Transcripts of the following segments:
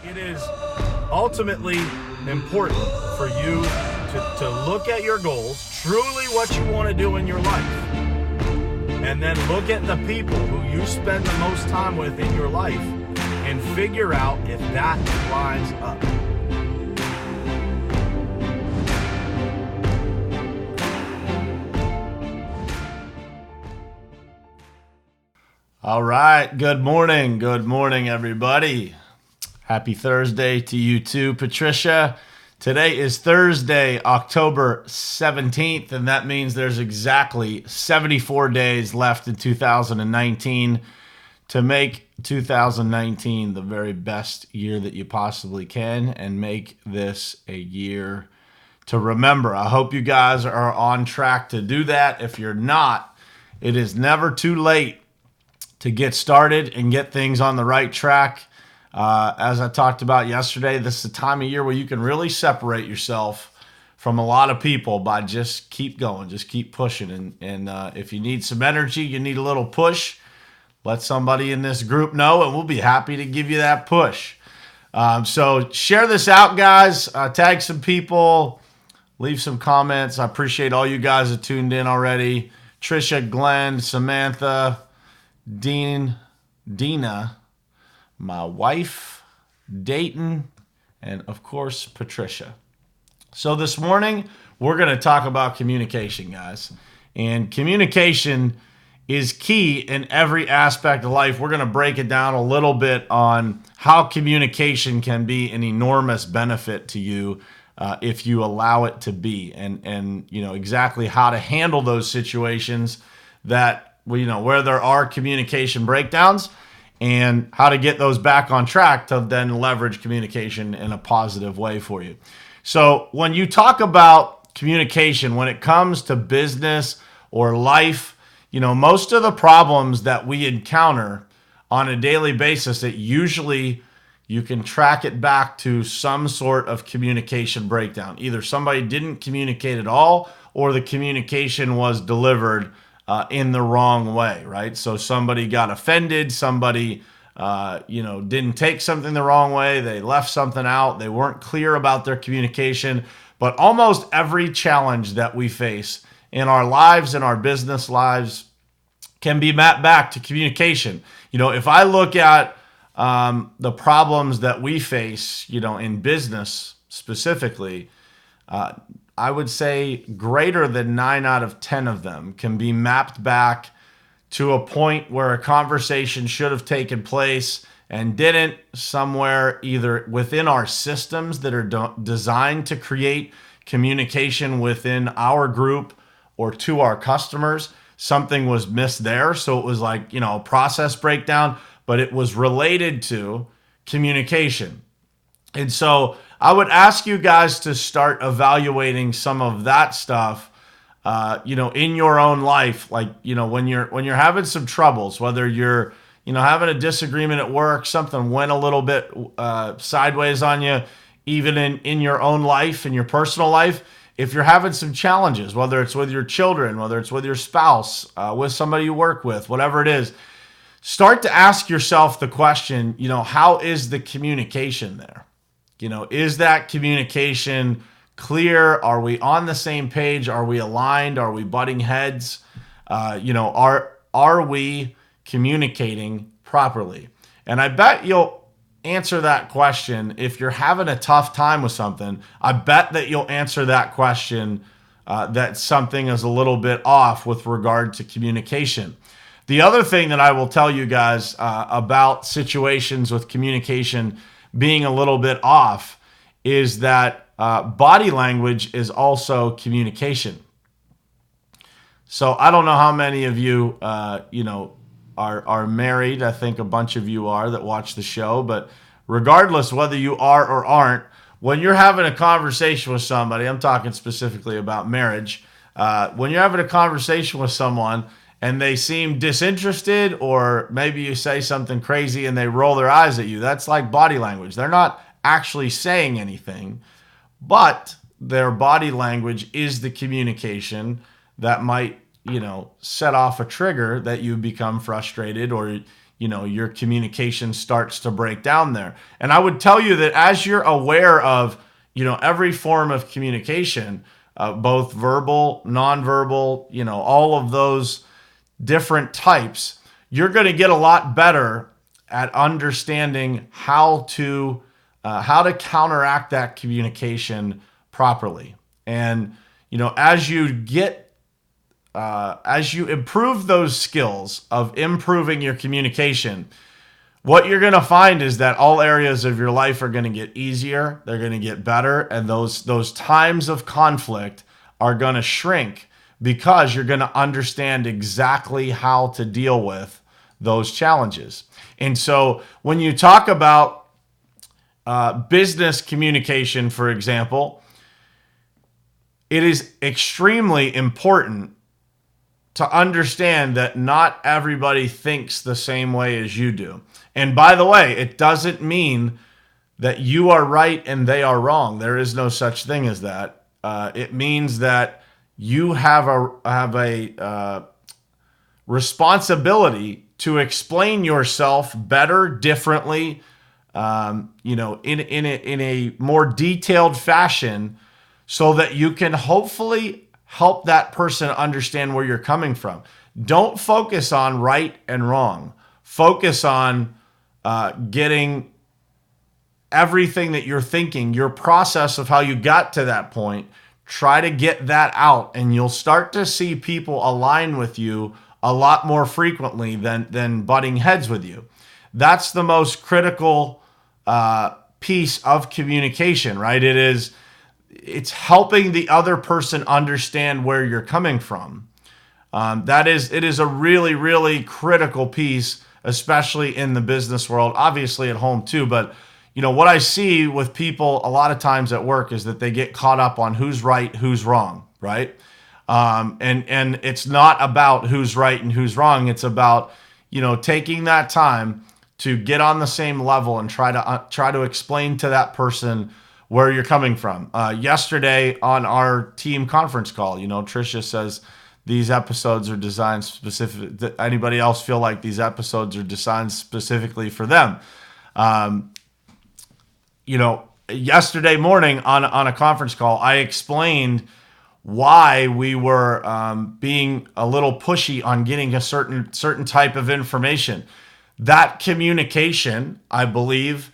It is ultimately important for you to look at your goals, truly what you want to do in your life, and then look at the people who you spend the most time with in your life and figure out if that lines up. All right, good morning, everybody. Happy Thursday to you too, Patricia. Today is Thursday, October 17th, and that means there's exactly 74 days left in 2019 to make 2019 the very best year that you possibly can and make this a year to remember. I hope you guys are on track to do that. If you're not, it is never too late to get started and get things on the right track. As I talked about yesterday, this is a time of year where you can really separate yourself from a lot of people by just keep going, just keep pushing. And if you need some energy, you need a little push, let somebody in this group know, and we'll be happy to give you that push. So share this out, guys. Tag some people, leave some comments. I appreciate all you guys that tuned in already. Trisha, Glenn, Samantha, Dina, my wife, Dayton, and of course, Patricia. So this morning, we're going to talk about communication, guys. And communication is key in every aspect of life. We're going to break it down a little bit on how communication can be an enormous benefit to you if you allow it to be, and you know exactly how to handle those situations that where there are communication breakdowns, and how to get those back on track to then leverage communication in a positive way for you. So when you talk about communication, when it comes to business or life, most of the problems that we encounter on a daily basis, that usually you can track it back to some sort of communication breakdown. Either somebody didn't communicate at all, or the communication was delivered in the wrong way, right? So somebody got offended, somebody, didn't take something the wrong way, they left something out, they weren't clear about their communication. But almost every challenge that we face in our lives, in our business lives, can be mapped back to communication. If I look at the problems that we face, in business specifically, I would say greater than 9 out of 10 of them can be mapped back to a point where a conversation should have taken place and didn't, somewhere either within our systems that are designed to create communication within our group or to our customers. Something was missed there. So it was like, a process breakdown, but it was related to communication. And so I would ask you guys to start evaluating some of that stuff, in your own life. Like, when you're having some troubles, whether you're, having a disagreement at work, something went a little bit sideways on you, even in your own life, in your personal life. If you're having some challenges, whether it's with your children, whether it's with your spouse, with somebody you work with, whatever it is, start to ask yourself the question, how is the communication there? Is that communication clear? Are we on the same page? Are we aligned? Are we butting heads? Are we communicating properly? And I bet you'll answer that question if you're having a tough time with something. I bet that you'll answer that question that something is a little bit off with regard to communication. The other thing that I will tell you guys about situations with communication being a little bit off is that body language is also communication. So I don't know how many of you, are married. I think a bunch of you are that watch the show. But regardless whether you are or aren't, when you're having a conversation with somebody, I'm talking specifically about marriage. When you're having a conversation with someone and they seem disinterested, or maybe you say something crazy and they roll their eyes at you, that's like body language. They're not actually saying anything, but their body language is the communication that might, set off a trigger that you become frustrated, or your communication starts to break down there. And I would tell you that as you're aware of, every form of communication, both verbal, nonverbal, all of those different types, you're going to get a lot better at understanding how to counteract that communication properly. And as you improve those skills of improving your communication, what you're going to find is that all areas of your life are going to get easier, they're going to get better, and those times of conflict are going to shrink because you're going to understand exactly how to deal with those challenges. And so when you talk about business communication, for example, it is extremely important to understand that not everybody thinks the same way as you do. And by the way, it doesn't mean that you are right and they are wrong. There is no such thing as that. It means that you have a responsibility to explain yourself better, differently, in a more detailed fashion, so that you can hopefully help that person understand where you're coming from. Don't focus on right and wrong. Focus on getting everything that you're thinking, your process of how you got to that point. Try to get that out, and you'll start to see people align with you a lot more frequently than butting heads with you. That's the most critical piece of communication, right? It's helping the other person understand where you're coming from. It is a really, really critical piece, especially in the business world, obviously at home too. But what I see with people a lot of times at work is that they get caught up on who's right, who's wrong, right? And it's not about who's right and who's wrong. It's about taking that time to get on the same level and try to explain to that person where you're coming from. Yesterday on our team conference call, Tricia says these episodes are designed specific. Anybody else feel like these episodes are designed specifically for them? Yesterday morning on a conference call, I explained why we were being a little pushy on getting a certain type of information. That communication, I believe,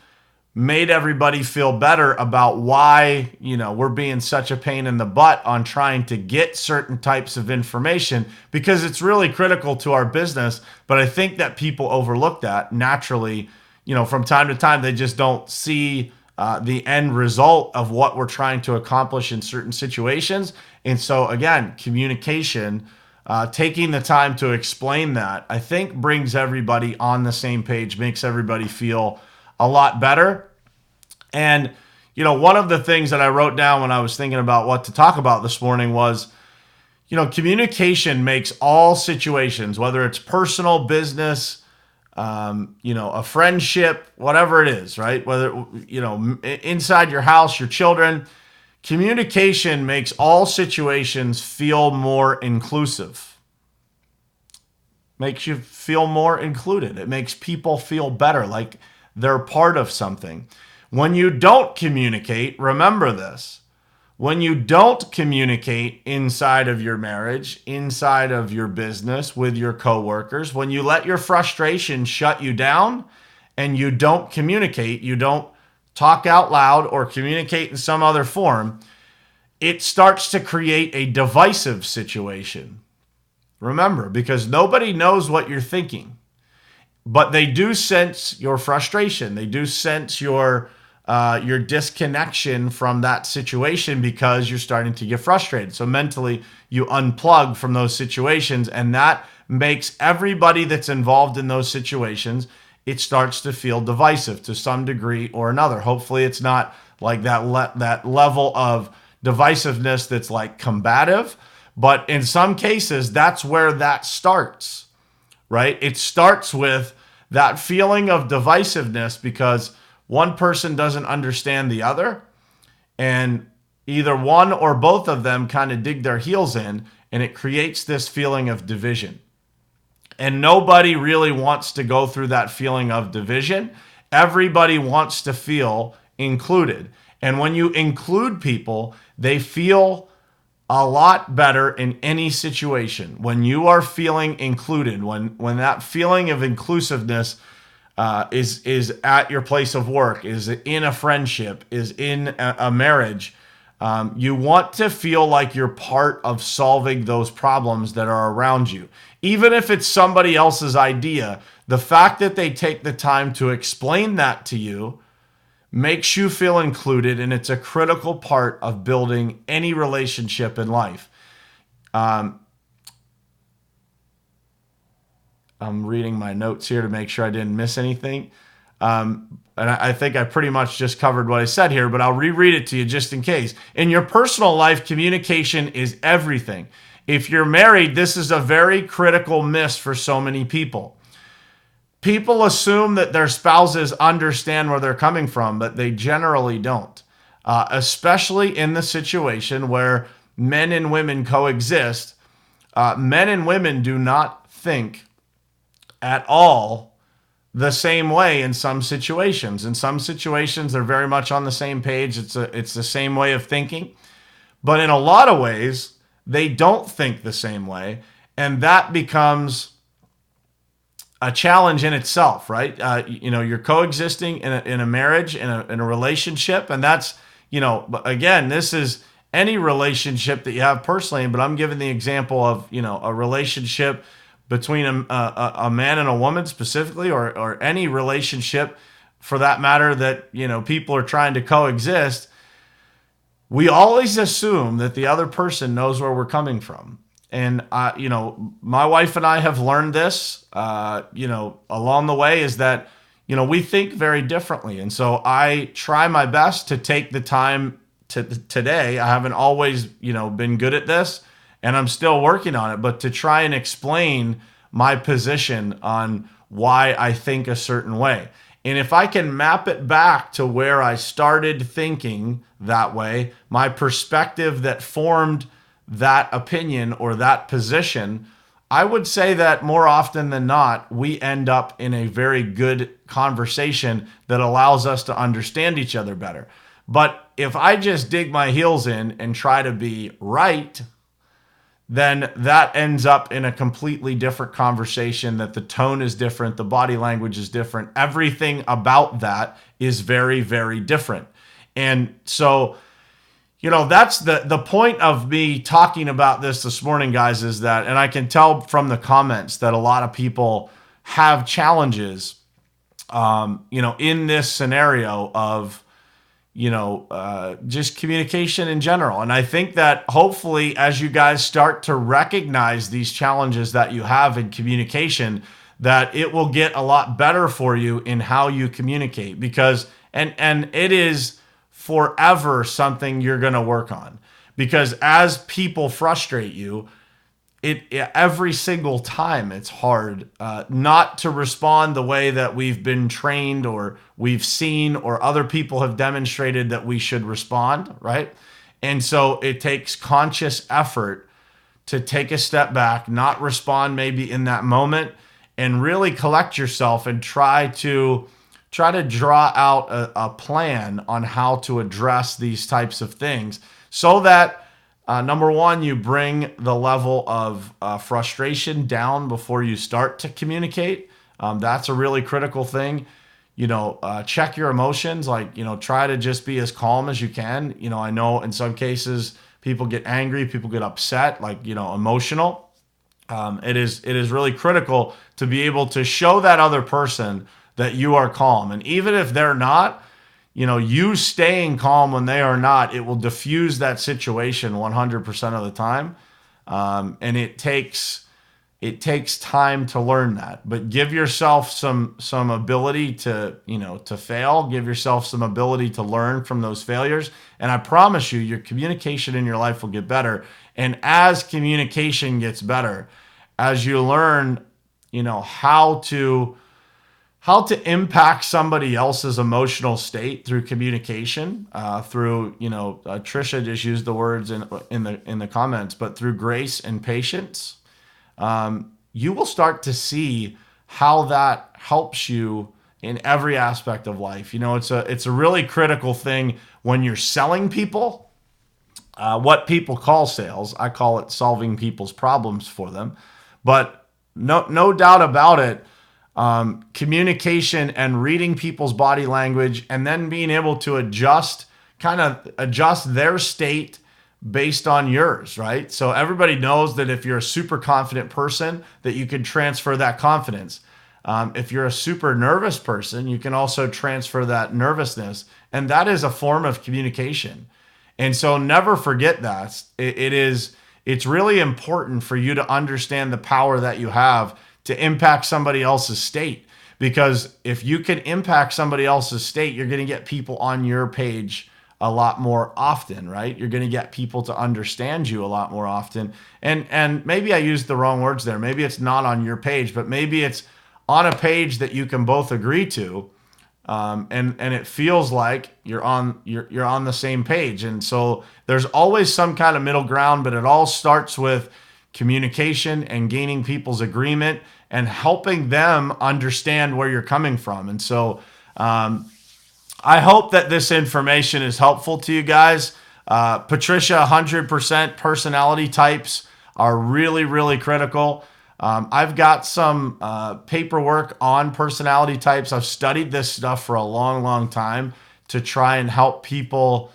made everybody feel better about why, we're being such a pain in the butt on trying to get certain types of information, because it's really critical to our business. But I think that people overlook that naturally. From time to time, they just don't see the end result of what we're trying to accomplish in certain situations. And so again, communication, taking the time to explain that, I think brings everybody on the same page, makes everybody feel a lot better. And, one of the things that I wrote down when I was thinking about what to talk about this morning was, communication makes all situations, whether it's personal, business, a friendship, whatever it is, right? Whether, inside your house, your children, communication makes all situations feel more inclusive. Makes you feel more included. It makes people feel better, like they're part of something. When you don't communicate, remember this. When you don't communicate inside of your marriage, inside of your business, with your coworkers, when you let your frustration shut you down and you don't communicate, you don't talk out loud or communicate in some other form, it starts to create a divisive situation. Remember, because nobody knows what you're thinking, but they do sense your frustration. They do sense your disconnection from that situation because you're starting to get frustrated. So mentally, you unplug from those situations, and that makes everybody that's involved in those situations, it starts to feel divisive to some degree or another. Hopefully, it's not like that level of divisiveness that's like combative, but in some cases, that's where that starts, right? It starts with that feeling of divisiveness because one person doesn't understand the other, and either one or both of them kind of dig their heels in, and it creates this feeling of division. And nobody really wants to go through that feeling of division. Everybody wants to feel included. And when you include people, they feel a lot better in any situation. When you are feeling included, when that feeling of inclusiveness is at your place of work, is in a friendship, is in a marriage, you want to feel like you're part of solving those problems that are around you. Even if it's somebody else's idea, the fact that they take the time to explain that to you makes you feel included, and it's a critical part of building any relationship in life. I'm reading my notes here to make sure I didn't miss anything. And I think I pretty much just covered what I said here, but I'll reread it to you just in case. In your personal life, communication is everything. If you're married, this is a very critical miss for so many people. People assume that their spouses understand where they're coming from, but they generally don't. Especially in the situation where men and women coexist, men and women do not think at all the same way in some situations. In some situations, they're very much on the same page. It's the same way of thinking. But in a lot of ways, they don't think the same way. And that becomes a challenge in itself, right? You're coexisting in a marriage, in a relationship. And that's, again, this is any relationship that you have personally. But I'm giving the example of, a relationship between a man and a woman specifically, or any relationship for that matter that, people are trying to coexist. We always assume that the other person knows where we're coming from. And, my wife and I have learned this, along the way, is that, we think very differently. And so I try my best to take the time today. I haven't always, been good at this, and I'm still working on it, but to try and explain my position on why I think a certain way. And if I can map it back to where I started thinking that way, my perspective that formed that opinion or that position, I would say that more often than not, we end up in a very good conversation that allows us to understand each other better. But if I just dig my heels in and try to be right, then that ends up in a completely different conversation, that the tone is different, the body language is different. Everything about that is very, very different. And so, that's the point of me talking about this morning, guys, is that, and I can tell from the comments that a lot of people have challenges, in this scenario of, just communication in general. And I think that hopefully as you guys start to recognize these challenges that you have in communication, that it will get a lot better for you in how you communicate, because, and it is forever something you're going to work on, because as people frustrate you, every single time it's hard not to respond the way that we've been trained or we've seen or other people have demonstrated that we should respond, right? And so it takes conscious effort to take a step back, not respond maybe in that moment, and really collect yourself and try to draw out a plan on how to address these types of things, so that number one, you bring the level of frustration down before you start to communicate. That's a really critical thing. Check your emotions. Try to just be as calm as you can. I know in some cases people get angry, people get upset, emotional. It is really critical to be able to show that other person that you are calm. And even if they're not, you staying calm when they are not, it will diffuse that situation 100% of the time. And it takes time to learn that. But give yourself some ability to fail. Give yourself some ability to learn from those failures. And I promise you, your communication in your life will get better. And as communication gets better, as you learn, how to impact somebody else's emotional state through communication, through, Trisha just used the words in the comments, but through grace and patience, you will start to see how that helps you in every aspect of life. It's a really critical thing when you're selling people. What people call sales, I call it solving people's problems for them. But no doubt about it, communication and reading people's body language, and then being able to adjust their state based on yours, right? So everybody knows that if you're a super confident person, that you can transfer that confidence. If you're a super nervous person, you can also transfer that nervousness, and that is a form of communication. And so never forget that. It's really important for you to understand the power that you have to impact somebody else's state. Because if you can impact somebody else's state, you're going to get people on your page a lot more often, right? You're going to get people to understand you a lot more often. And maybe I used the wrong words there. Maybe it's not on your page, but maybe it's on a page that you can both agree to. And it feels like you're on the same page. And so there's always some kind of middle ground, but it all starts with communication and gaining people's agreement and helping them understand where you're coming from. And so I hope that this information is helpful to you guys. Patricia, 100% personality types are really, really critical. I've got some paperwork on personality types. I've studied this stuff for a long, long time to try and help people,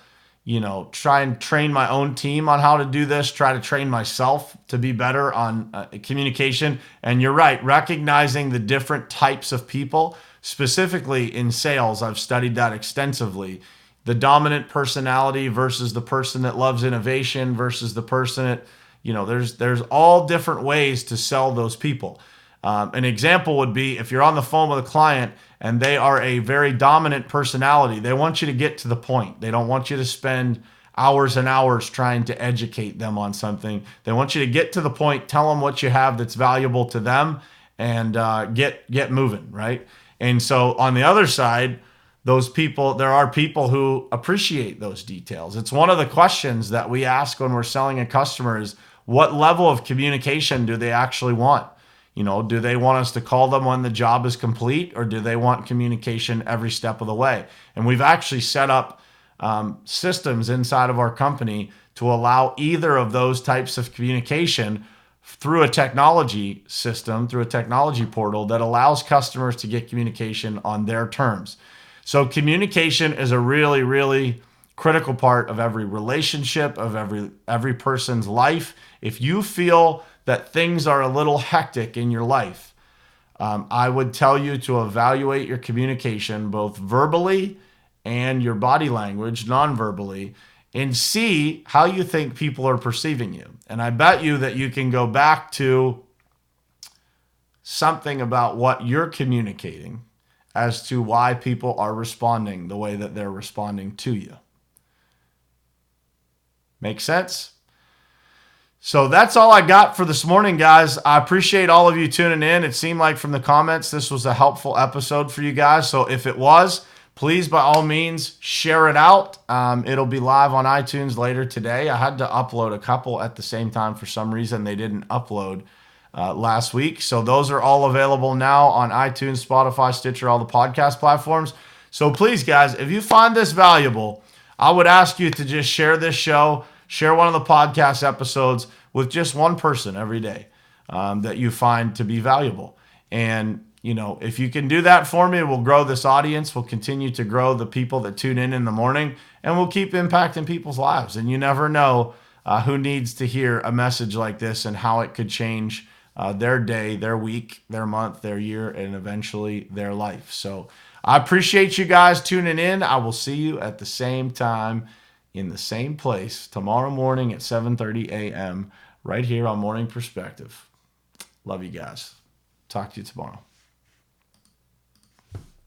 try and train my own team on how to do this, try to train myself to be better on communication. And you're right, recognizing the different types of people, specifically in sales, I've studied that extensively. The dominant personality versus the person that loves innovation versus the person that, there's all different ways to sell those people. An example would be if you're on the phone with a client and they are a very dominant personality, they want you to get to the point. They don't want you to spend hours and hours trying to educate them on something. They want you to get to the point, tell them what you have that's valuable to them, and get moving, right? And so on the other side, there are people who appreciate those details. It's one of the questions that we ask when we're selling a customer is, what level of communication do they actually want? Do they want us to call them when the job is complete, or do they want communication every step of the way? And we've actually set up systems inside of our company to allow either of those types of communication through a technology system, through a technology portal that allows customers to get communication on their terms. So communication is a really, really critical part of every relationship, of every person's life. If you feel that things are a little hectic in your life, I would tell you to evaluate your communication, both verbally and your body language, non-verbally, and see how you think people are perceiving you. And I bet you that you can go back to something about what you're communicating as to why people are responding the way that they're responding to you. Make sense? So that's all I got for this morning, guys. I appreciate all of you tuning in. It seemed like from the comments, this was a helpful episode for you guys. So if it was, please, by all means, share it out. It'll be live on iTunes later today. I had to upload a couple at the same time. For some reason, they didn't upload last week. So those are all available now on iTunes, Spotify, Stitcher, all the podcast platforms. So please, guys, if you find this valuable, I would ask you to just share this show, share one of the podcast episodes with just one person every day that you find to be valuable. And, if you can do that for me, we'll grow this audience. We'll continue to grow the people that tune in the morning, and we'll keep impacting people's lives. And you never know who needs to hear a message like this and how it could change their day, their week, their month, their year, and eventually their life. So I appreciate you guys tuning in. I will see you at the same time in the same place tomorrow morning at 7:30 a.m. right here on Morning Perspective. Love you guys. Talk to you tomorrow.